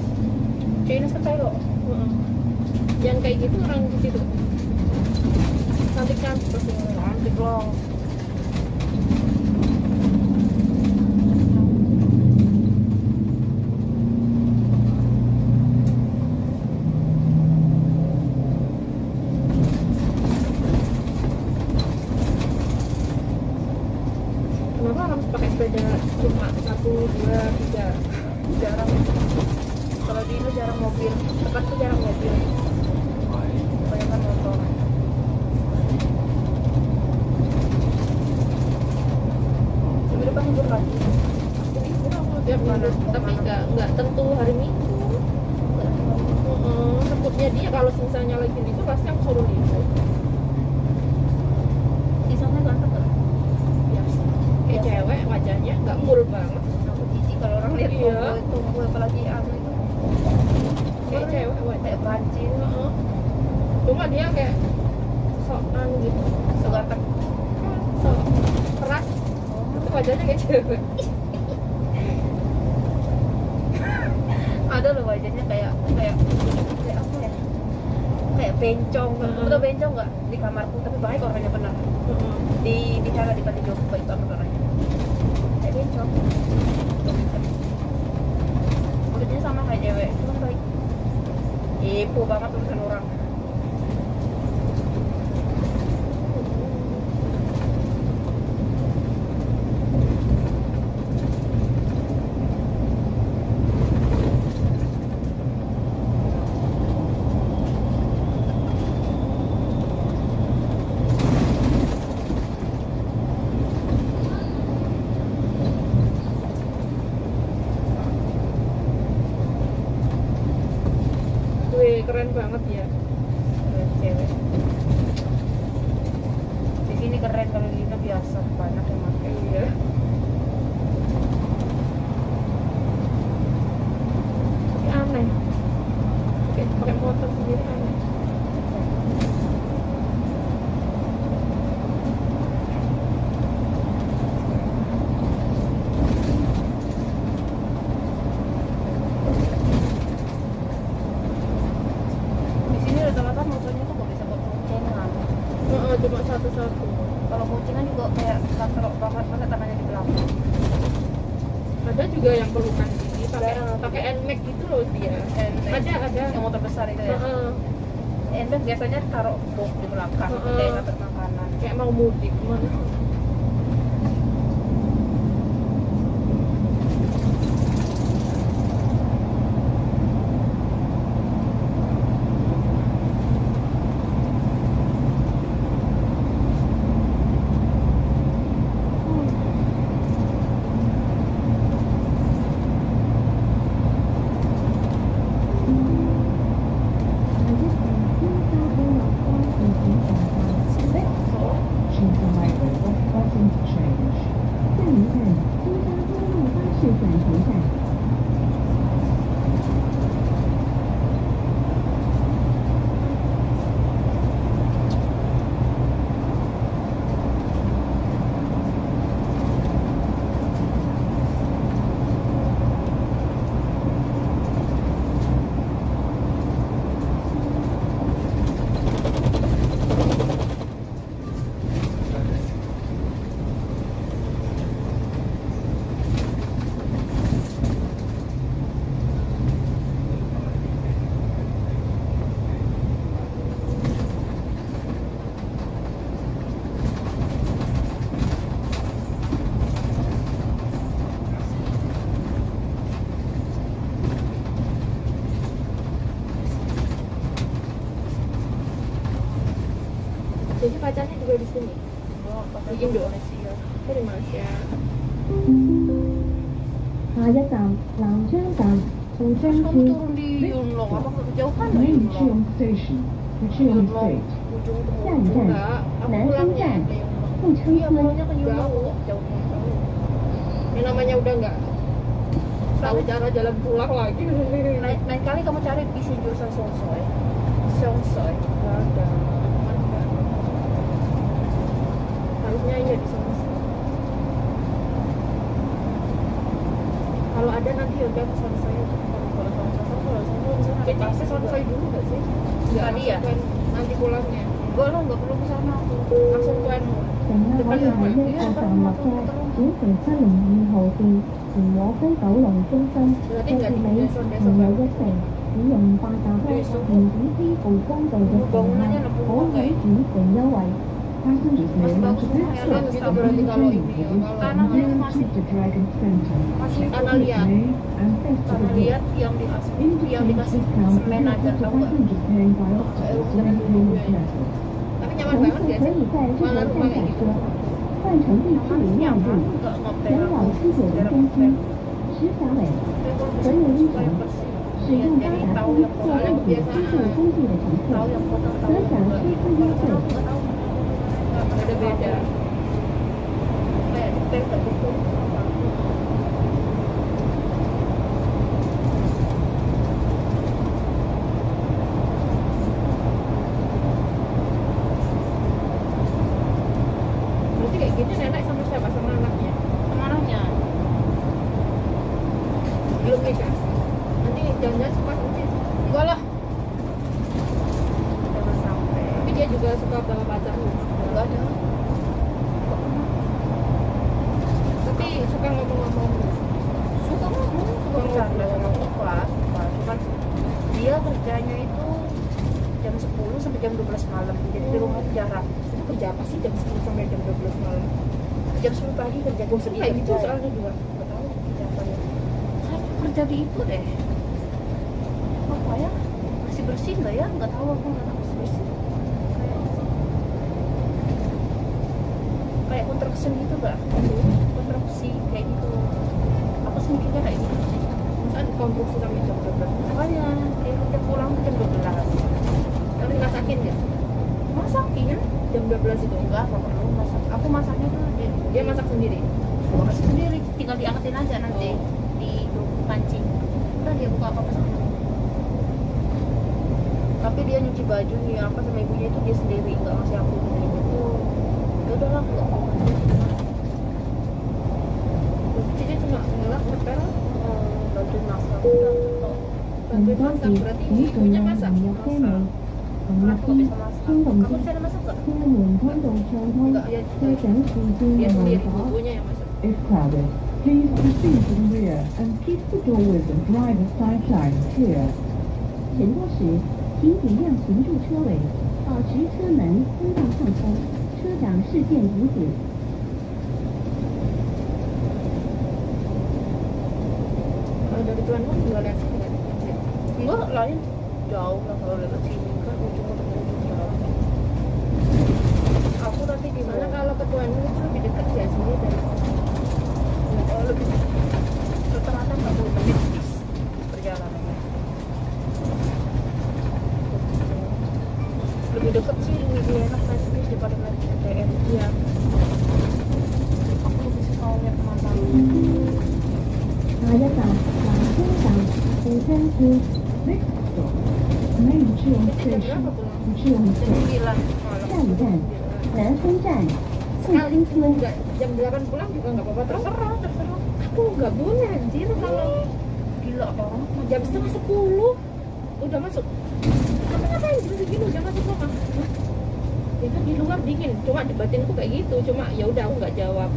Chinese ke Thailand Yang kayak gitu orang di situ. Cantik pasti. cantik loh. Kenapa harus pakai sepeda cuma 1, 2, 3? Jarang kalau di Indo jarang mobil tempat tuh jarang mobil kebanyakan motor. Minggu depan libur lagi Tiap minggu, tapi nggak tentu hari Minggu. Sebutnya dia kalau misalnya lagi libur pasti aku suruh libur. di sana ganteng nggak? Biasa. Kayak cewek wajahnya nggak cool banget. Aku jijik kalau orang lihat Iya. tomboy apalagi anu itu Kayak cewek wajah. kayak banjir Cuma dia kayak sokan gitu, so ganteng. sok keras. Tapi wajahnya kayak cewek. Ada loh wajahnya kayak apa ya kayak bencong betul bencong nggak di kamarku tapi baik orangnya benar di sana di Pasir Jombong baik banget orangnya kayak bencong mulutnya sama kayak cewek cuma baik kepo banget urusan orang Cuma satu-satu. Kalau kucingan juga kayak kalau banget masa tangannya di belakang. Ada juga yang pelukan gini Ada. pakai NMAX gitu loh dia. Ada. Yang motor besar itu ya. Endek biasanya taruh box di belakang, kayak ngatur makanan. Kayak mau mudik kemana. Choose the highway or cross interchange. 下一站，金沙公路巴士转乘站。Jadi pacarnya juga di sini. Di Indonesia. Dari Malaysia. 下一站南昌站，到張 Kamu 村。 turun di Yunlong, apa kejauhan lah Main Yunlong? Cheong Station, Cheong Estate. Ujung Jangan. Temurun. Enggak, aku Nah, pulangnya kan. ke Yunlong. 到昌 Iya, 村。 pulangnya ke Yunlong. Jauh. Jauh. Yang namanya udah nggak tahu cara jalan pulang lagi. Lain kali kamu cari di sini jurusan Songsoy. Songsoy. Nggak ada. Harusnya iya di sana. Kalau ada nanti udah ke sana saya. Kalau Songsoy di sana ada Kayaknya pasar ke sana juga. saya dulu nggak sih? Tadi ya? Nanti pulangnya. Enggak lo nggak perlu ke sana aku. Langsung ke Anu. 乘客可以喺呢個站落車，轉乘702號線前往飛九龍中心，地鐵尾仍有一程。使用八達通電子支付工具嘅乘客可享轉乘優惠。 Passengers may Masih want bagus to rumah pick ya, up bagus from berarti the kalau train ini ya, with kalau tanahnya Near masih- to the Dragon Center. Masih Tanah liat. May and thanks to Tanah the liat yang dikasih interchange discount semen aja to tahu nggak? passengers paying by Octopus and payment method. Tapi 乘 nyaman 客 banget 可 ya 以 sih. 在这个 Mana 站 rumah 下 kayak 车 gitu.，换乘第4里外 Nyaman 路， nggak ngopel 前往西九龙中心。石筏尾， Saya suka yang bersih. 使用八 Jadi 达 tahu 通 yang 做 kotor, 电子支付工具的乘 tahu 客， yang kotor, 可 tahu yang 享 enggak. 支付优 Kalau 惠。 nggak tahu. Beda-beda. Kayak detail tertutup. Berarti kayak gini nenek sama siapa? Sama anaknya? Kemananya? Belum nikah. Nanti jangan-jangan suka nanti. Enggak lah. Jangan sampai. Tapi dia juga suka bawa pacarnya. Enggak ada. Tapi suka ngomong-ngomong. Suka ngomong, suka bercanda sama suka. Cuman dia kerjanya itu jam 10 sampai jam 12 malam. Jadi di rumah itu jarang. Itu kerja apa sih jam 10 sampai jam 12 malam? Jam 10 pagi kerja. Bosan Dia kayak gitu kerja ya. soalnya juga. Nggak tahu kerja apa ya. Saya kerja di itu deh. Apa ya? Bersih bersih nggak ya? Nggak tahu aku nggak tahu bersih bersih. Kayak construction gitu nggak? Konstruksi kayak gitu. Aku sih mikirnya kayak gitu sih. Masa konstruksi sampai jam 12? Makanya dia kerja pulang tuh jam 12. Tapi masakin nggak? Masakin? Jam 12 itu? Enggak, nggak perlu masak. Aku masaknya tuh Dia masak sendiri? Gua masak sendiri, tinggal diangkatin aja nanti di panci. Udah dia buka apa-apa sendiri. Tapi dia nyuci baju nih apa sama ibunya itu dia sendiri, nggak ngasih aku sendiri. Ya udahlah, nggak mau. Berarti dia cuma ngelak, ngepel, Bantuin masak udah. 乘 bantuin 多 masak. 節 Berarti 只 ibunya 盡量 masak? 唔入車尾，同入 Aku nggak 邊 bisa masak. 新动 Kamu 机， bisa masak nggak? 车门通动畅通， Enggak, ya 车长时间 dia 满 sendiri 早。 ibunya yang masak. If crowded, please proceed to the rear and keep the doorways and driver's side signs clear. 乘坐时，请尽量停住车尾，保持车门通道畅通，车长视线警醒。 Kalau dari Tuan Mun nggak lihat sini kan? Enggak, lain jauh lah kalau lewat sini kan ujung ke ujung jalan. Aku nanti di Soalnya mana? kalau ke Tuan Mun itu lebih dekat ya sini dari Oh, lebih rata-rata 40 menit bis perjalanannya. Lebih dekat sih, lebih enak naik bis daripada naik ATM. Iya. Aku lebih suka lihat pemandangan. 下一站南京站富山区， Next stop, Main Cheong Jadi jam Station, berapa pulang? Cheong Jam Station. 9 malam. 下一站南丰站富 Sekali 兴村。 nggak jam 8 pulang juga nggak apa-apa terus. Terserah. Aku nggak boleh anjir kalau Gila banget. jam setengah 10 udah masuk. Kamu ngapain jam segini udah masuk rumah? Ya kan di luar dingin, cuma di batinku kayak gitu, cuma ya udah aku nggak jawab.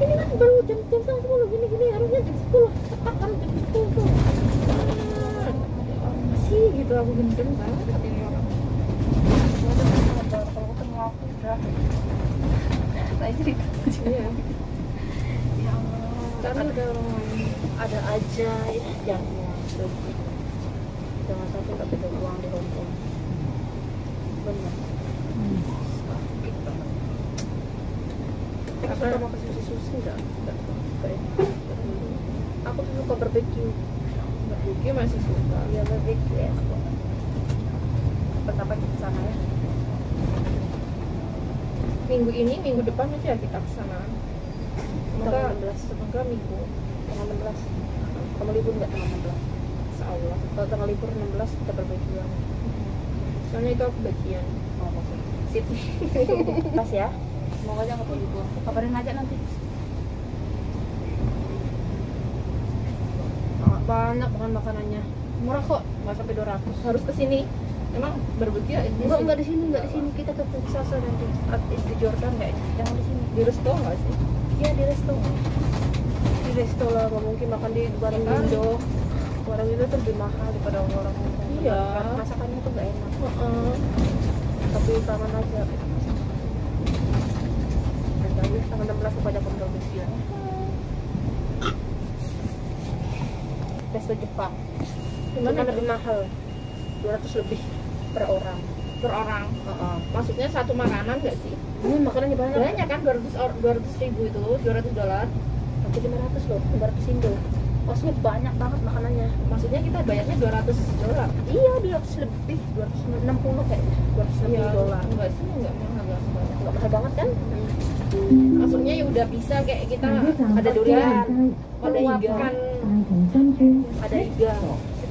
Ini kan baru jam setengah 10 gini harusnya jam 10 tepat kan jam 10 tuh. Masih gitu aku gendeng banget ini orang. Kalau ketemu aku udah. Saya jadi Iya. ya Allah. Karena ada orang lain. Ada aja jamnya. Jangan sampai nggak bisa uang di Hongkong. Benar. Sakit banget. Aku suka makan sushi nggak suka ya. Aku tuh suka barbecue. Barbecue masih suka. Iya barbecue ya. Betapa kita sana ya. Minggu ini, minggu depan aja kita ke sana. Tanggal Semoga 16. semoga minggu. Tanggal 16. Kamu libur nggak tanggal 16? Insya Allah. Kalau tanggal libur 16 kita barbecue. Soalnya itu aku bagian. Oh, oke. Sip. Pas ya. Semoga aja nggak perlu libur. Kabarin aja nanti. Banyak banget makanannya. Murah kok, nggak sampai 200. Harus ke sini. Emang barbecue ya? Enggak di sini, enggak di sini. Kita ke Puksasa nanti. Di Jordan nggak? Jangan di sini. Di resto nggak sih? Iya di resto. Di resto lah, nggak mungkin makan di warung Kan? Indo. Warung Indo tuh lebih mahal daripada warung Hongkong. Iya. Masakannya tuh nggak enak. Heeh. Tapi tangan aja. Dan tadi tanggal 16 aku ajak barbecue ya. Resto Jepang. Gimana Cuman tuh? lebih mahal. 200 lebih per orang. Per orang. Heeh. Maksudnya satu makanan nggak sih? Ini makanannya banyak. Banyak kan 200 ribu itu, $200. Sampai 500 loh, 500 Indo. Maksudnya banyak banget makanannya. Maksudnya kita bayarnya $200. Iya, 200 lebih, 260 kayaknya. 200 lebih Iya, dolar. enggak sih, enggak mahal, enggak banyak. Enggak mahal banget kan? Maksudnya ya udah bisa kayak kita 下一站 ada 加 durian. 油 ada ikan, 大同新区。 Ada iga.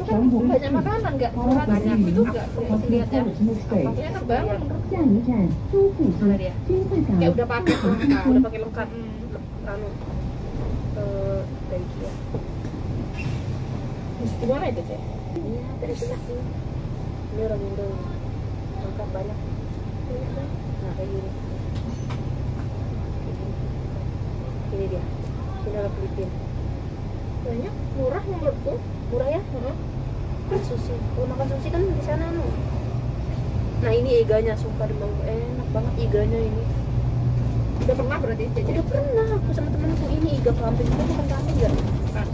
itu kan banyak makanan nggak? Banyak itu nggak? Lihat ya. Cosmic Space. Maksudnya enak banget menurut 下一站中富 Mana 街 dia? 军会 kayak 港 udah pakai lengkap. Udah pakai lengkap. Anu dari Kia. Di mana itu Cek? Iya, dari sini. Ini orang Indo. Lengkap banyak. Nah, kayak gini. Ini dia. Ini orang Filipina. Banyak, murah menurutku. Murah ya? Sushi. Kalau makan sushi kan di sana anu. Nah, ini iganya sumpah demam enak banget iganya ini. Udah pernah berarti Cek? Udah pernah aku sama temenku ini iga kambing. Kamu makan kambing enggak? Makan.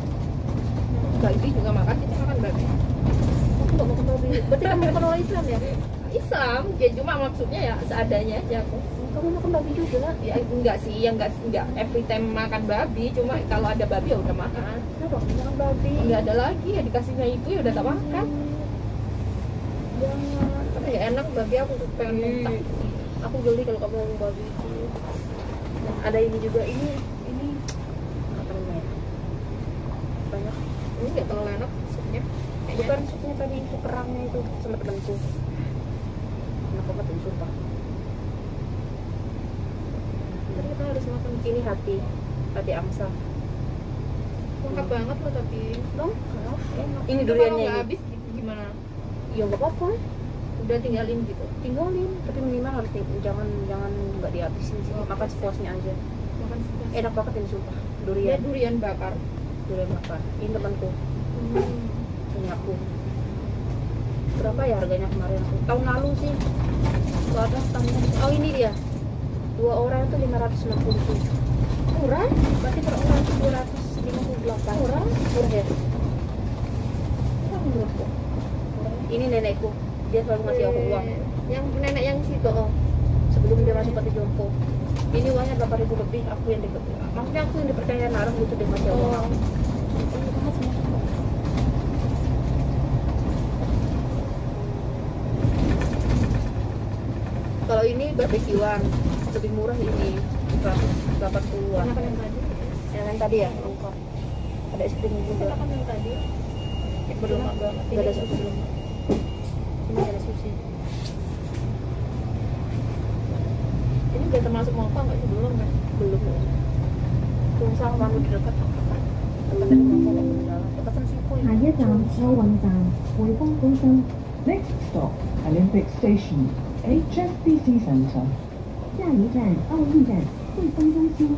Babi juga makan, kita makan babi. Aku enggak makan babi. Berarti kamu bukan orang Islam ya? Islam, ya cuma maksudnya ya seadanya aja aku. Kamu makan babi juga lah. Ya enggak sih, ya enggak every time makan babi, cuma kalau ada babi ya udah makan. Kenapa kamu makan babi? Enggak ada lagi ya dikasihnya itu ya udah tak makan. Jangan. Tapi ya enak babi aku tuh pengen muntah. Aku geli kalau kamu ngomong babi itu. Dan ada ini juga ini apa namanya? Banyak. Ini enggak terlalu enak supnya. Bukan supnya tadi itu kerangnya itu sama temanku. Enak banget ini sumpah. Jadi kita harus makan ini hati angsa. Lengkap banget loh tapi Dong, enak. Ini Itu duriannya kalau nggak ini. habis gimana? Ya nggak apa-apa. udah tinggalin gitu. Tinggalin, tapi minimal harus jangan nggak dihabisin sih, makan sepuasnya aja. Makan sepuasnya. Enak banget ini sumpah, Ya, durian durian bakar. bakar. Ini temanku punya aku. Berapa ya harganya kemarin aku? Tahun lalu sih. Gak ada tahunnya. Oh ini dia. 2 orang itu 560. Murah? Berarti per orang itu 258. Murah? Murah ya? Murah menurutku. Ini nenekku. Dia selalu ngasih aku uang. Yang nenek yang situ, oh. Sebelum dia masuk panti jompo. Ini uangnya 8.000 lebih. Aku yang maksudnya aku yang dipercaya naruh gitu dia ngasih aku uang. Kalau ini barbekyuan lebih murah ini 180-an. Enakan yang tadi. Yang tadi ya lengkap. Ada es krim juga. Enakan yang tadi. Belum ada. Gak ada sushi belum. Ini ada sushi. Ini udah termasuk mangkok nggak sih? Belum kan? Belum. Tungsang bangun di dekat. Dekat dari mangkok waktu jalan. Dekatan Sipo. 下一站奧運站匯豐中心。 Next stop, Olympic Station, HSBC Centre. 下一站奥运站汇丰中心。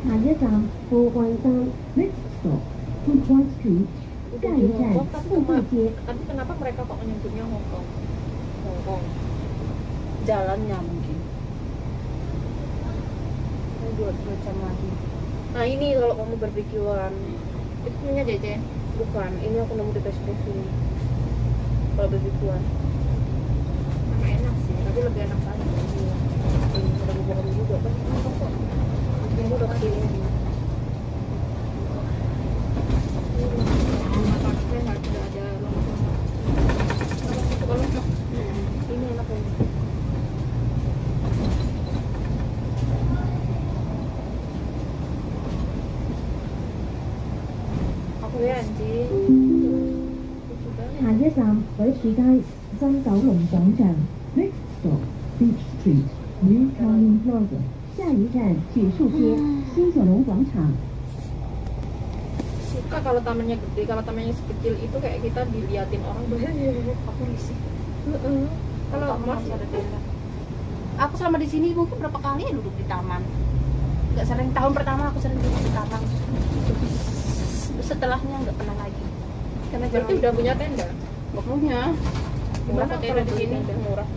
下一站富貴山。 Next stop, Footway Street。 Udah下di 一站 Hongkong, 富贵街。 tapi kenapa mereka kok menyebutnya Hongkong? Hongkong. Jalannya mungkin. Ini 2 jam lagi. Nah ini kalau kamu barbekyuan. Itu punya Jece. Bukan, ini aku nemu di Facebook ini. Kalau barbekyuan. Sama enak sih, tapi lebih enak lagi. Iya. Ini ada bubur juga kan. Kok. Ini udah kecil. Makanannya nggak ada lontong. Kalau lontong. Ini enak ya. Aku ya anjing. 下一站海曙街新九龍廣場。 next stop, Beach Street, New Town Plaza. 下一站铁树街新九龍廣場。 Suka kalau tamannya gede, kalau tamannya sekecil itu kayak kita diliatin orang banyak. Aku risih. Kalau Aku masih ada tenda. Aku selama di sini mungkin berapa kali ya duduk di taman. Nggak sering, tahun pertama aku sering duduk di taman. Setelahnya nggak pernah lagi. Karena berarti udah punya tenda. nggak punya. Gimana Murah kalau di beli sini tenda? murah.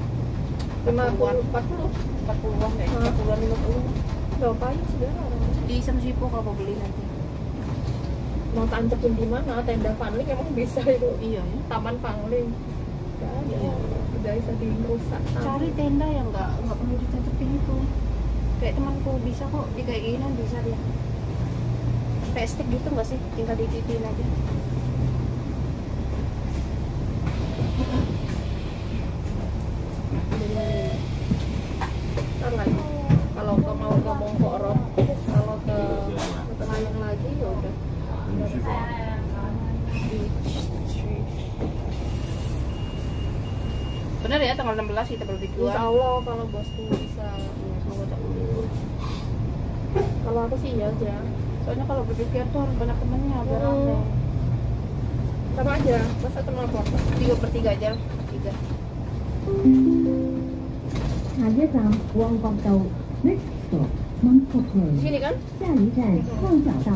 50, 40. 40-an deh, 40-an 50. Ngapain sebenarnya orang? Di Samsipo kalau mau beli nanti. Mau tancepin di mana? Tenda Pangling emang bisa itu. Iya ya. Taman Pangling. Gak ada. Iya. Udah bisa dirusak. Cari tenda yang nggak perlu ditutupin itu. Kayak temanku bisa kok di kayak gini bisa dia. Kayak stick gitu nggak sih? Tinggal dititipin aja. Ntar lagi. Kalau mau ke Mongkorot, kalau ke Tenayang lagi ya udah. Bener ya tanggal 16 kita Insya berbikuan. Allah kalau bosku bisa. Semoga tak dulu. Kalau aku sih iya aja. Soalnya kalau berpikir tuh harus banyak temennya biar rame. Sama aja, masa kenal keluarga. 3/3 aja. 3. 下一站旺角道。 Next stop, Mangkok Di Road. sini kan? 下一站旺角道。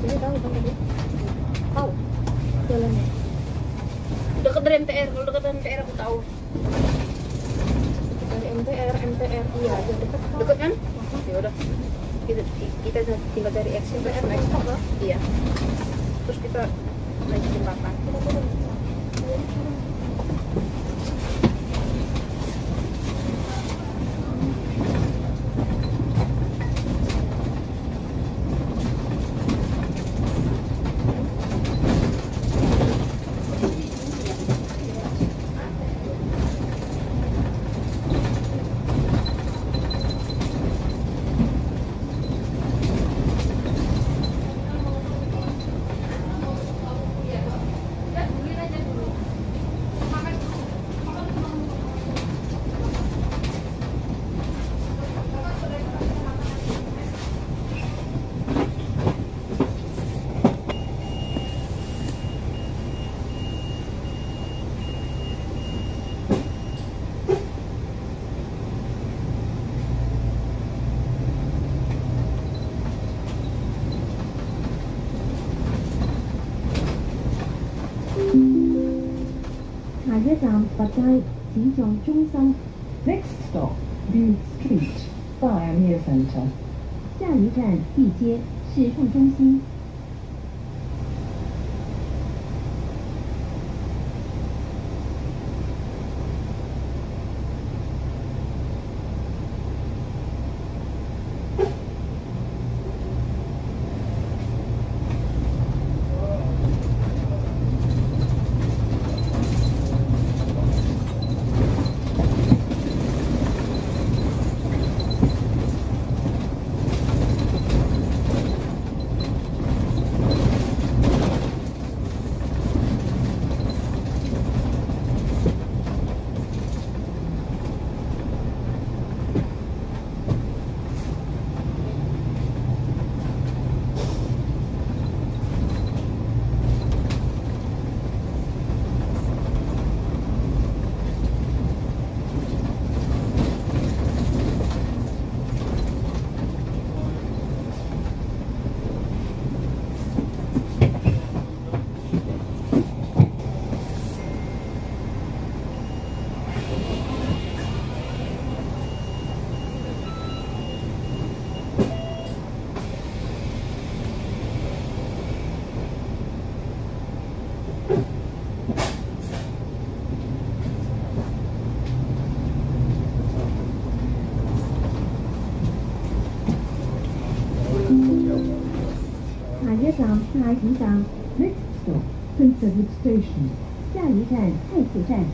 Ini tahu kan tadi? jalannya. Dekat dari MTR, kalau dekat dari MTR aku tahu. Dari MTR, iya, dekat. Dekat kan? Ya udah. Kita tinggal cari exit MTR naik apa? Iya. Terus kita naik jembatan. Next stop, View Street, Pioneer Center. 下一站地街市副中心。下一站太子站。Next stop, Prince Edward Station. 下一站太子站。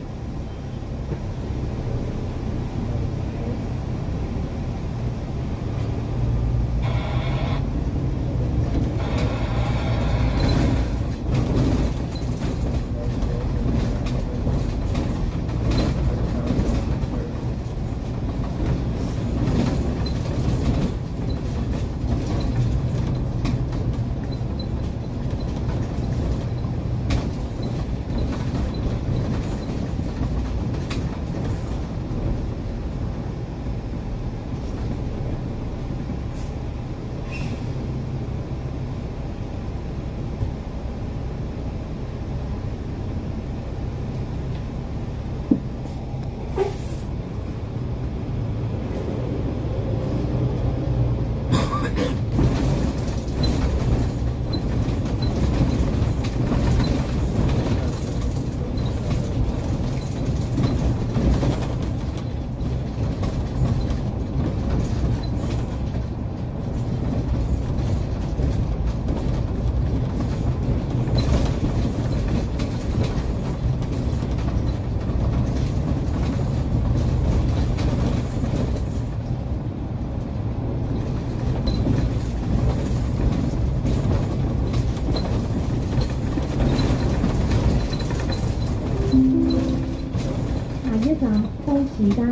下一站东市街。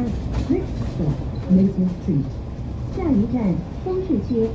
Next stop, Maple Street. 下一站东市街。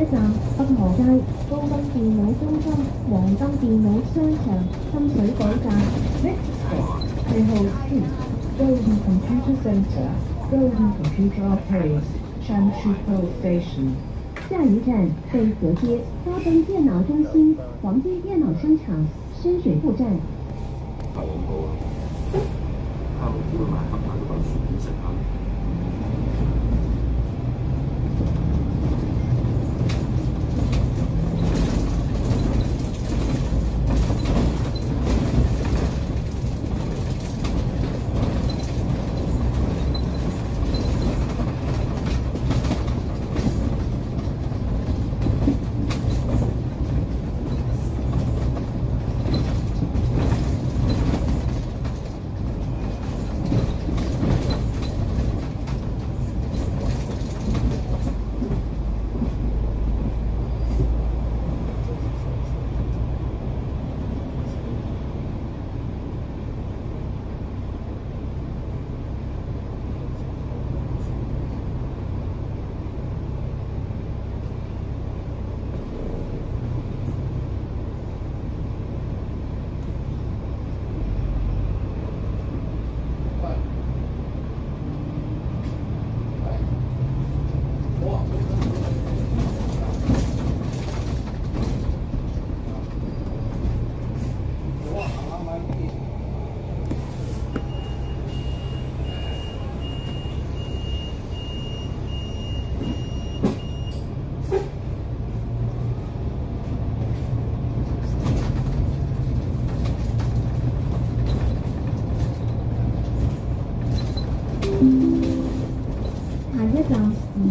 一站北河街高登電腦中心、黃金電腦商場、深水埗站。Next stop, Payhole Street, Golden Computer Center, Golden Computer Arcade, Changshu Police Station. 下一站北河街高登電腦中心、黃金電腦商場、深水埗站。大廣告啊！黑龍江買黑埋嗰嚿薯片食下。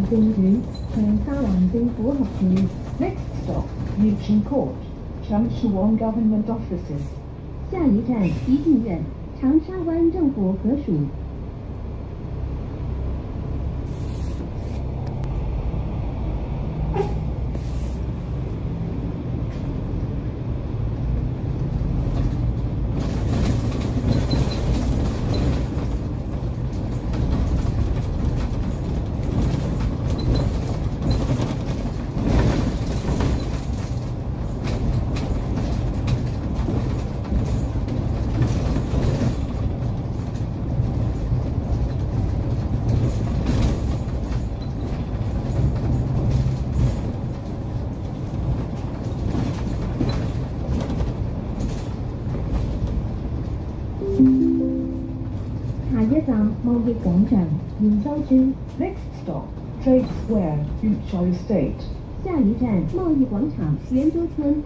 政院長沙灣政府合署。Next stop, Yijing Court, Changshuwan Government Offices. 下一站怡静院，长沙湾政府合署。下一站貿易廣場元州村。Next stop, Trade Square, Future Estate. 下一站貿易廣場元州村。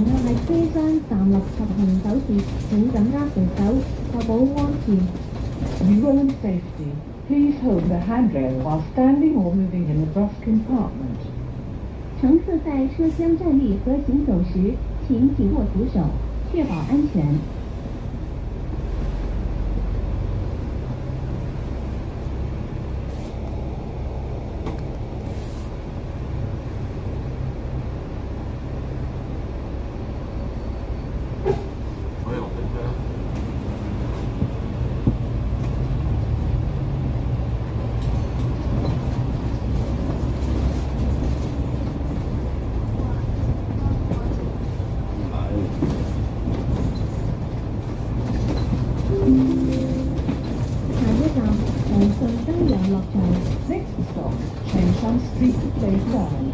客喺車廂站立及行走時，請緊握扶手，確保安全。Your own safety. Please hold the handrail while standing or moving in the bus compartment. 乘客在车厢站立和行走时，请紧握扶手，确保安全。所以我跟佢啦。下一站係順德遊樂場， Next stop, Chengshan Street Playground.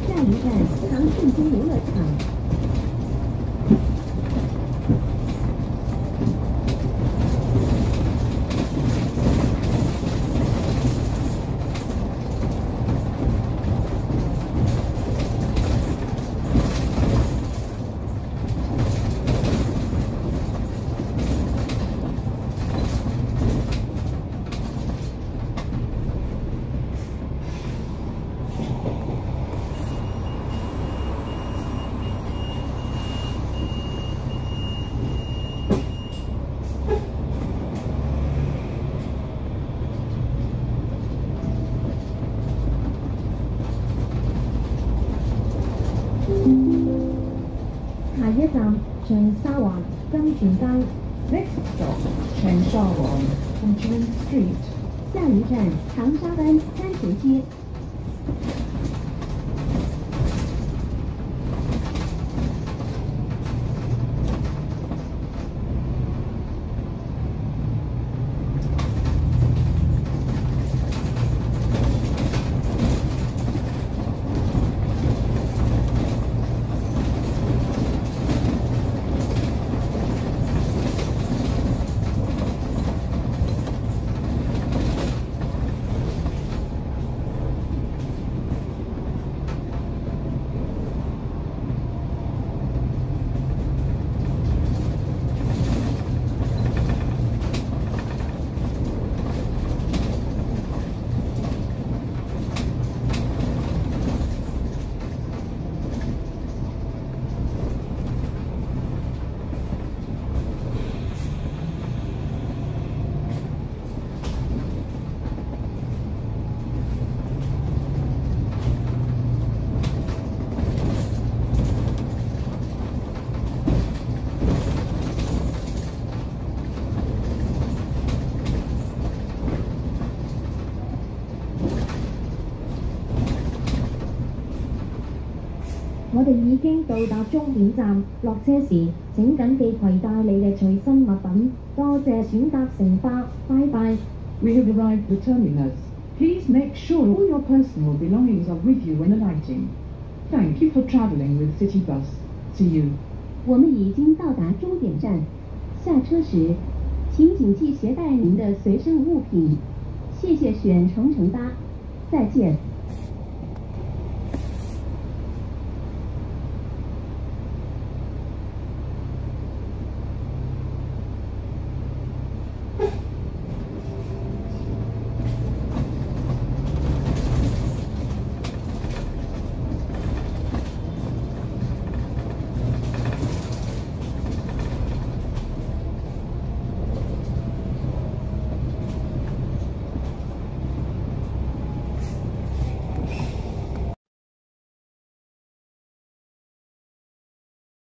下一站長順街遊樂場。下一站長沙灣金泉街。 Next stop, Chengshawan, Kunchun Street. 下一站長沙灣三條街。我哋已經到達終點站，落車時請緊記攜帶你嘅隨身物品。多謝選擇乘化，拜拜。We have arrived at the terminus. Please make sure all your personal belongings are with you when alighting. Thank you for travelling with City Bus. See you. 我们已经到达终点站，下车时请谨记携带您的随身物品。谢谢选乘乘搭，再见。